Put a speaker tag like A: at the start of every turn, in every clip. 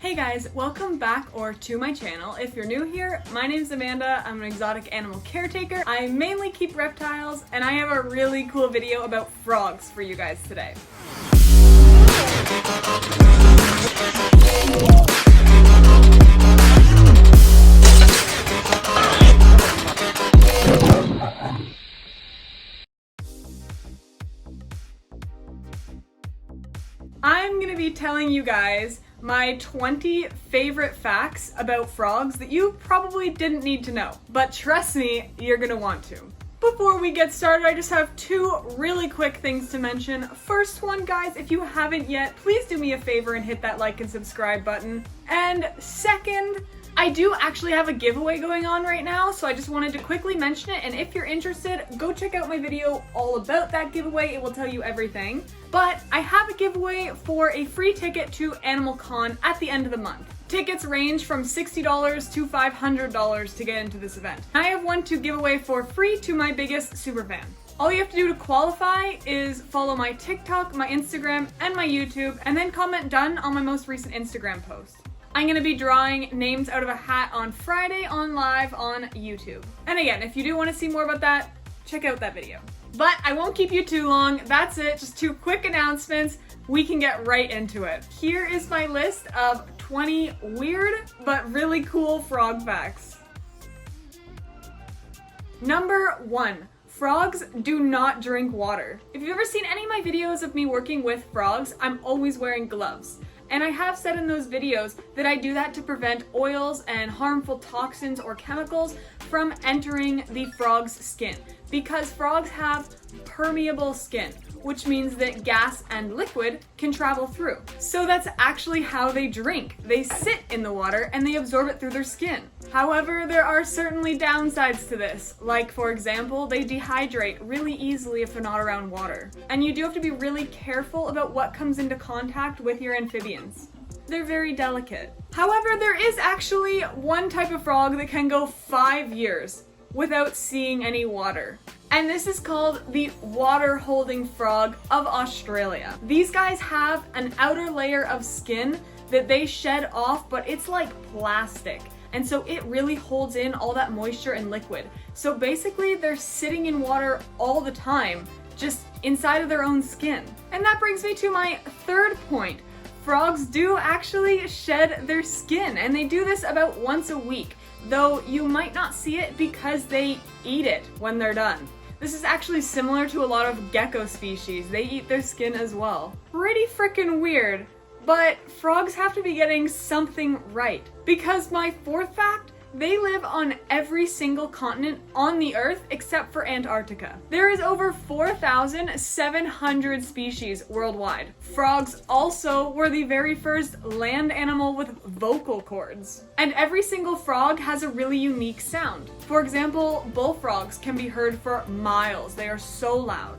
A: Hey guys, welcome back to my channel. If you're new here, my name's Amanda. I'm an exotic animal caretaker. I mainly keep reptiles, and I have a really cool video about frogs for you guys today. I'm gonna be telling you guys my 20 favorite facts about frogs that you probably didn't need to know, but trust me, you're gonna want to. Before we get started, I just have two really quick things to mention. First one, guys, if you haven't yet, please do me a favor and hit that like and subscribe button. And second, I do actually have a giveaway going on right now, so I just wanted to quickly mention it, and if you're interested, go check out my video all about that giveaway. It will tell you everything. But I have a giveaway for a free ticket to Animal Con at the end of the month. Tickets range from $60 to $500 to get into this event. I have one to give away for free to my biggest superfan. All you have to do to qualify is follow my TikTok, my Instagram, and my YouTube, and then comment "done" on my most recent Instagram post. I'm gonna be drawing names out of a hat on Friday on live on YouTube. And again, if you do want to see more about that, check out that video. But I won't keep you too long. That's it, just two quick announcements. We can get right into it. Here is my list of 20 weird but really cool frog facts. Number 1. Frogs do not drink water. If you've ever seen any of my videos of me working with frogs, I'm always wearing gloves. And I have said in those videos that I do that to prevent oils and harmful toxins or chemicals from entering the frog's skin. Because frogs have permeable skin, which means that gas and liquid can travel through. So that's actually how they drink. They sit in the water and they absorb it through their skin. However, there are certainly downsides to this. Like, for example, they dehydrate really easily if they're not around water. And you do have to be really careful about what comes into contact with your amphibians. They're very delicate. However, there is actually one type of frog that can go 5 years without seeing any water. And this is called the water-holding frog of Australia. These guys have an outer layer of skin that they shed off, but it's like plastic. And so it really holds in all that moisture and liquid. So basically they're sitting in water all the time, just inside of their own skin. And that brings me to my third point. Frogs do actually shed their skin, and they do this about once a week, though you might not see it because they eat it when they're done. This is actually similar to a lot of gecko species. They eat their skin as well. Pretty freaking weird, but frogs have to be getting something right. Because my fourth fact, they live on every single continent on the Earth except for Antarctica. There is over 4,700 species worldwide. Frogs also were the very first land animal with vocal cords. And every single frog has a really unique sound. For example, bullfrogs can be heard for miles. They are so loud.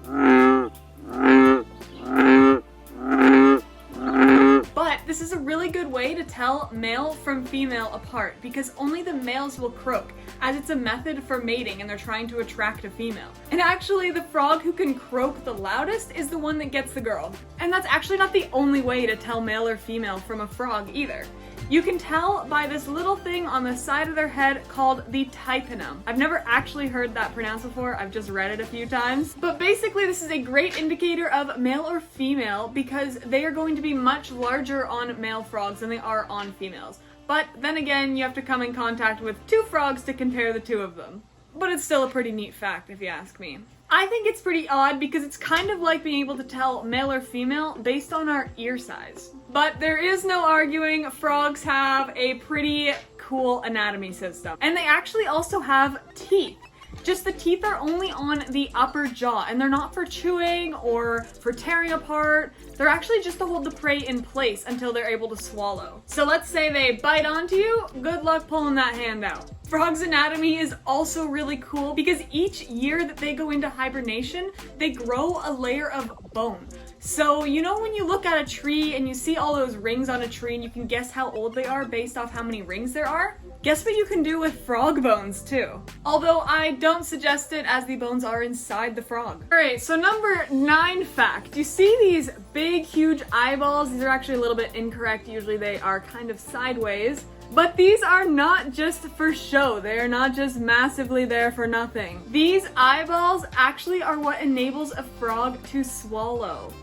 A: But this is a really good way to tell male from female apart because only the males will croak, as it's a method for mating and they're trying to attract a female. And actually, the frog who can croak the loudest is the one that gets the girl. And that's actually not the only way to tell male or female from a frog either. You can tell by this little thing on the side of their head called the tympanum. I've never actually heard that pronounced before, I've just read it a few times. But basically this is a great indicator of male or female because they are going to be much larger on male frogs than they are on females. But then again, you have to come in contact with two frogs to compare the two of them. But it's still a pretty neat fact if you ask me. I think it's pretty odd because it's kind of like being able to tell male or female based on our ear size. But there is no arguing, frogs have a pretty cool anatomy system. And they actually also have teeth. Just the teeth are only on the upper jaw, and they're not for chewing or for tearing apart. They're actually just to hold the prey in place until they're able to swallow. So let's say they bite onto you, good luck pulling that hand out. Frogs' anatomy is also really cool because each year that they go into hibernation, they grow a layer of bone. So, you know when you look at a tree and you see all those rings on a tree and you can guess how old they are based off how many rings there are? Guess what you can do with frog bones too. Although I don't suggest it as the bones are inside the frog. Alright, so number 9 fact. You see these big, huge eyeballs? These are actually a little bit incorrect. Usually they are kind of sideways. But these are not just for show. They are not just massively there for nothing. These eyeballs actually are what enables a frog to swallow.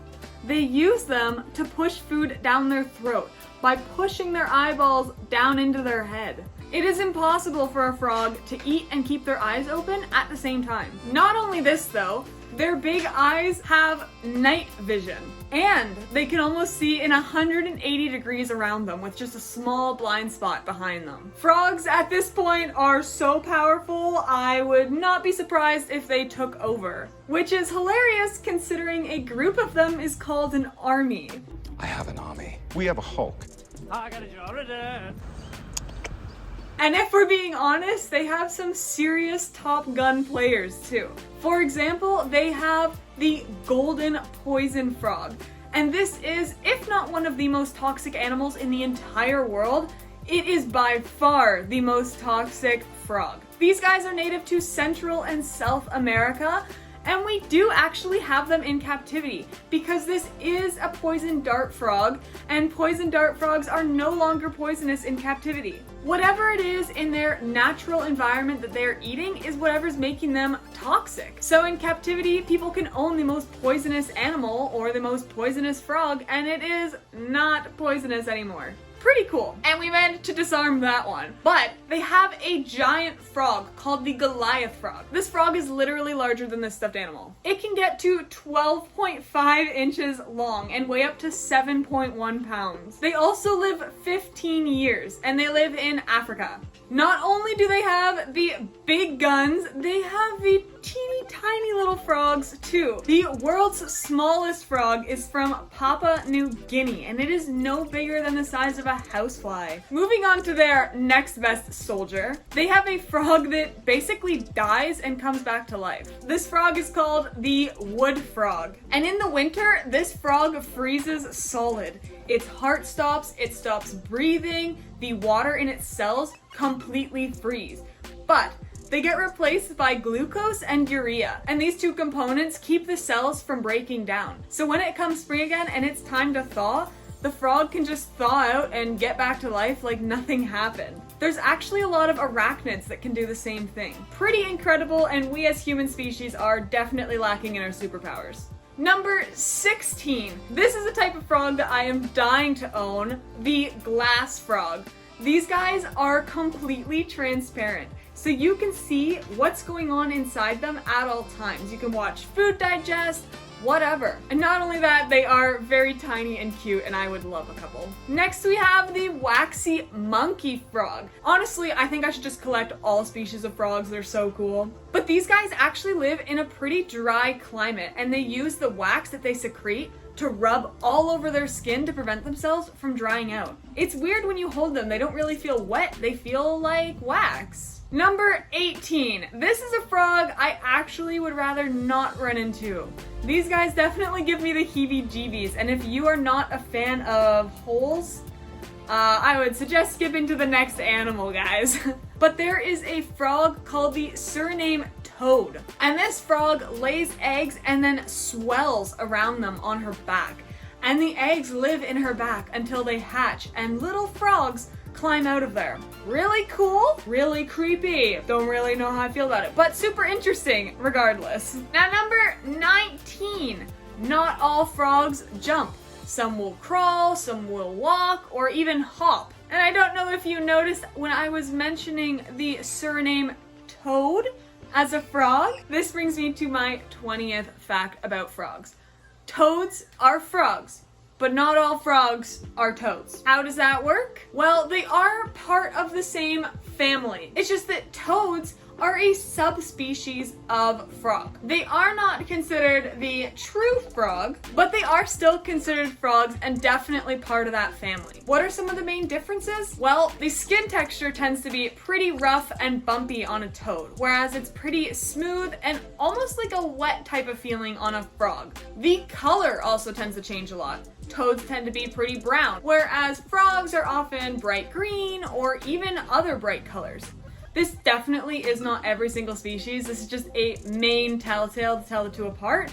A: They use them to push food down their throat by pushing their eyeballs down into their head. It is impossible for a frog to eat and keep their eyes open at the same time. Not only this though, their big eyes have night vision, and they can almost see in 180 degrees around them with just a small blind spot behind them. Frogs at this point are so powerful, I would not be surprised if they took over. Which is hilarious considering a group of them is called an army.
B: I have an army. We have a Hulk.
C: I got a job to do.
A: And if we're being honest, they have some serious Top Gun players too. For example, they have the golden poison frog. And this is, if not one of the most toxic animals in the entire world, it is by far the most toxic frog. These guys are native to Central and South America, and we do actually have them in captivity because this is a poison dart frog, and poison dart frogs are no longer poisonous in captivity. Whatever it is in their natural environment that they're eating is whatever's making them toxic. So in captivity, people can own the most poisonous animal or the most poisonous frog, and it is not poisonous anymore. Pretty cool. And we managed to disarm that one. But they have a giant frog called the Goliath frog. This frog is literally larger than this stuffed animal. It can get to 12.5 inches long and weigh up to 7.1 pounds. They also live 15 years and they live in Africa. Not only do they have the big guns, they have the teeny tiny little frogs too. The world's smallest frog is from Papua New Guinea, and it is no bigger than the size of a housefly. Moving on to their next best soldier, they have a frog that basically dies and comes back to life. This frog is called the wood frog. And in the winter, this frog freezes solid. Its heart stops, it stops breathing, the water in its cells completely freeze. But they get replaced by glucose and urea, and these two components keep the cells from breaking down. So when it comes spring again and it's time to thaw, the frog can just thaw out and get back to life like nothing happened. There's actually a lot of arachnids that can do the same thing. Pretty incredible, and we as human species are definitely lacking in our superpowers. Number 16. This is a type of frog that I am dying to own, the glass frog. These guys are completely transparent, so you can see what's going on inside them at all times. You can watch food digest, whatever. And not only that, they are very tiny and cute, and I would love a couple. Next we have the waxy monkey frog. Honestly, I think I should just collect all species of frogs, they're so cool. But these guys actually live in a pretty dry climate, and they use the wax that they secrete to rub all over their skin to prevent themselves from drying out. It's weird when you hold them, they don't really feel wet, they feel like wax. Number 18. This is a frog I actually would rather not run into. These guys definitely give me the heebie-jeebies, and if you are not a fan of holes, I would suggest skipping to the next animal, guys. But there is a frog called the Suriname toad, and this frog lays eggs and then swells around them on her back. And the eggs live in her back until they hatch, and little frogs climb out of there. Really cool, really creepy. Don't really know how I feel about it, but super interesting regardless. Now number 19. Not all frogs jump. Some will crawl, some will walk, or even hop. And I don't know if you noticed when I was mentioning the Suriname toad as a frog. This brings me to my 20th fact about frogs. Toads are frogs, but not all frogs are toads. How does that work? Well, they are part of the same family. It's just that toads are a subspecies of frog. They are not considered the true frog, but they are still considered frogs and definitely part of that family. What are some of the main differences? Well, the skin texture tends to be pretty rough and bumpy on a toad, whereas it's pretty smooth and almost like a wet type of feeling on a frog. The color also tends to change a lot. Toads tend to be pretty brown, whereas frogs are often bright green or even other bright colors. This definitely is not every single species. This is just a main telltale to tell the two apart.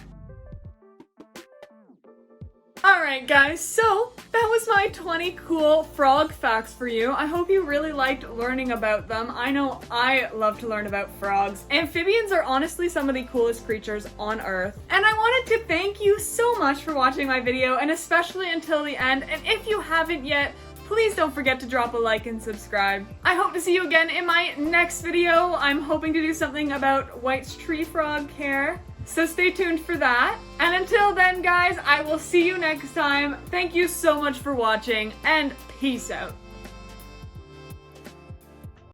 A: Alright guys, so that was my 20 cool frog facts for you. I hope you really liked learning about them. I know I love to learn about frogs. Amphibians are honestly some of the coolest creatures on Earth. And I wanted to thank you so much for watching my video, and especially until the end. And if you haven't yet, please don't forget to drop a like and subscribe. I hope to see you again in my next video. I'm hoping to do something about White's tree frog hair. So stay tuned for that. And until then, guys, I will see you next time. Thank you so much for watching, and peace out.